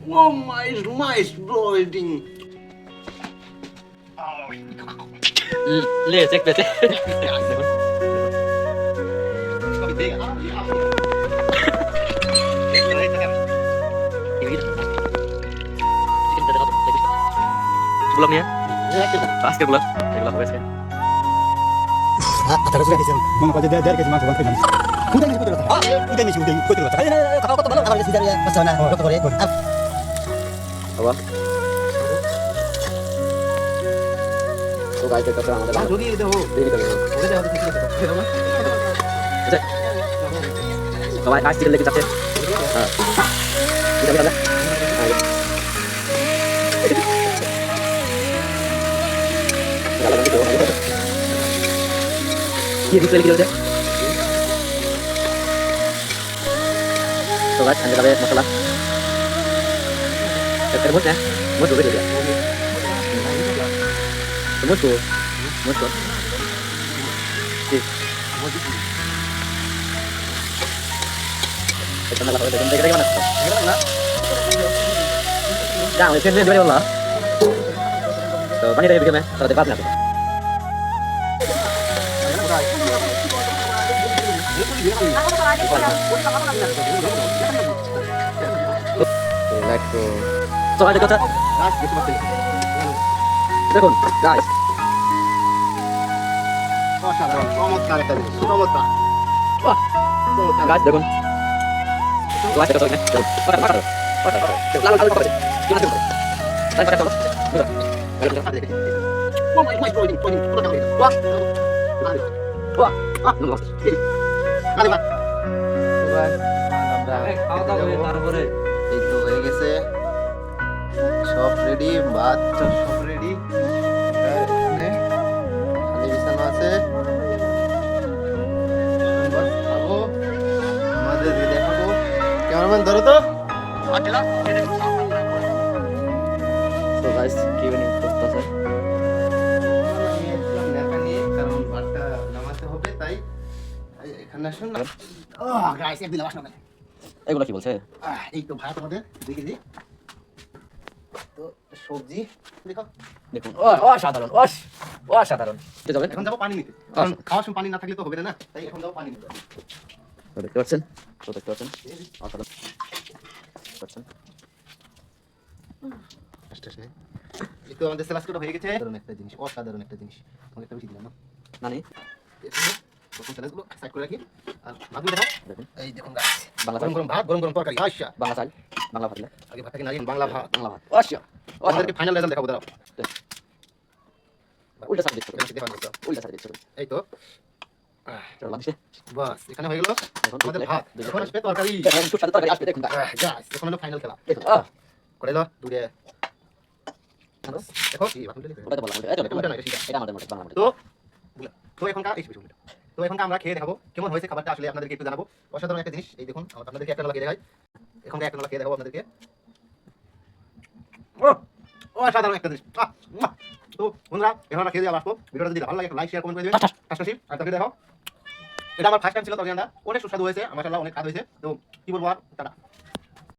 Oh my, my exploding. লে check পেতে belum ya? Pasti belum. Belum habis kan? আচ্ছা সুরা দিছেন মনে করে দেড় কেজি মাংস বানাই দিলাম উদয় মিশি কত কথা উদয় মিশি উদয় কত কথা খাওয়া কত ভালো আমার কাছে দাঁড়িয়ে আছে না কত করে Apa? তো গাইতে কথা আমাদের যদি দেখো দেখি তো ওরে দাও দেখি দেখো আচ্ছা তো ভাই আজ থেকে লেগে যাচ্ছে হ্যাঁ এটা বলা ये भी चल गया तो गाइस अंदर का मसाला चक्कर बहुत है बहुत हो गया तो मुझको ठीक इतना लगा तो देख रहे हो ना जा मैं फिर ले बोला तो पानी दे मैं तो दे बात ना তো আজ কথা দেখুন গাইস অসাধারণ চমৎকার একটা জিনিস চমৎকার গাইস দেখুন গাইস দেখো না পাটা লাল লাল করে কি না দেখো তাই পাটা Oh my, my exploding. Wah. Wah. Ah, no. আরে বাহ তারপরে এই তো হয়ে গেছে সব রেডি ভাত সব রেডি এখানে খালি বিছানো আছে বাস খাবো আমাদের দেখাবো ক্যামেরাম্যান ধরো তো তো গাইস কি বানি করতেছে কারণ ভাতটা নামাতে হবে তাই এখানে আসুন না গাইস এক দিলাম আসুন এগুলো কি বলছে এই তো ভাত আমাদের 2 কেজি তো সবজি দেখো দেখুন অসাধারণ অসাধারণ এটা যাবেন এখন যাবো পানি নিতে কারণ খাওয়ার সময় পানি না থাকলে তো হবে না তাই এখন যাবো পানি নিতে তো দেখতে পাচ্ছেন অসাধারণ পাচ্ছেন এই তো আমাদের সেলাস করে হয়ে গেছে অসাধারণ একটা জিনিস তোমাকে একটা বেশি দিলাম না নানি প্রথম সেলাসগুলো সাইড করে রাখি আর মাগুর দেখাও দেখুন এই দেখুন গাইস বাংলা গরম গরম ভাত গরম গরম তরকারি আচ্ছা বাংলা চাল বাংলা ভাত আগে ভাতটাকে নাগিন বাংলা ভাত অসাধারণ আমাদেরকে ফাইনাল রেজাল্ট দেখাবো দাঁড়াও উল্টা সাইড দিচ্ছ দেখান তো উল্টা সাইড দিচ্ছ এই তো চলো লাগছে বাস এখানে হয়ে গেল এখন আমাদের ভাত এখন আসবে তরকারি খুব সাথে তরকারি আসবে দেখুন গাইস এখন হলো ফাইনাল খেলা দেখুন করে দাও দূরে দেখো কি ভাত দিলে ওটা তো বললাম এটা আমাদের মধ্যে বাংলা তো তো এখনকার এই বিষয় তো এখনকার আমরা খেয়ে দেখাবো কেমন হয়েছে খাবারটা আসলে আপনাদেরকে একটু জানাবো অসাধারণ একটা জিনিস এই দেখুন আপনাদেরকে একটা লাগিয়ে দেখাই এখনকার একটা লাগিয়ে দেখাবো আপনাদেরকে অসাধারণ একটা জিনিস তো বন্ধুরা এখন আমরা খেয়ে দিয়ে আসবো ভিডিওটা যদি ভালো লাগে লাইক শেয়ার কমেন্ট করে দেবেন পাশাপাশি আর তরকারি দেখাও এটা আমার ফার্স্ট টাইম ছিল তরকারি রান্না অনেক সুস্বাদু হয়েছে মাশাআল্লাহ অনেক স্বাদ হয়েছে তো কি বলবো আর টাটা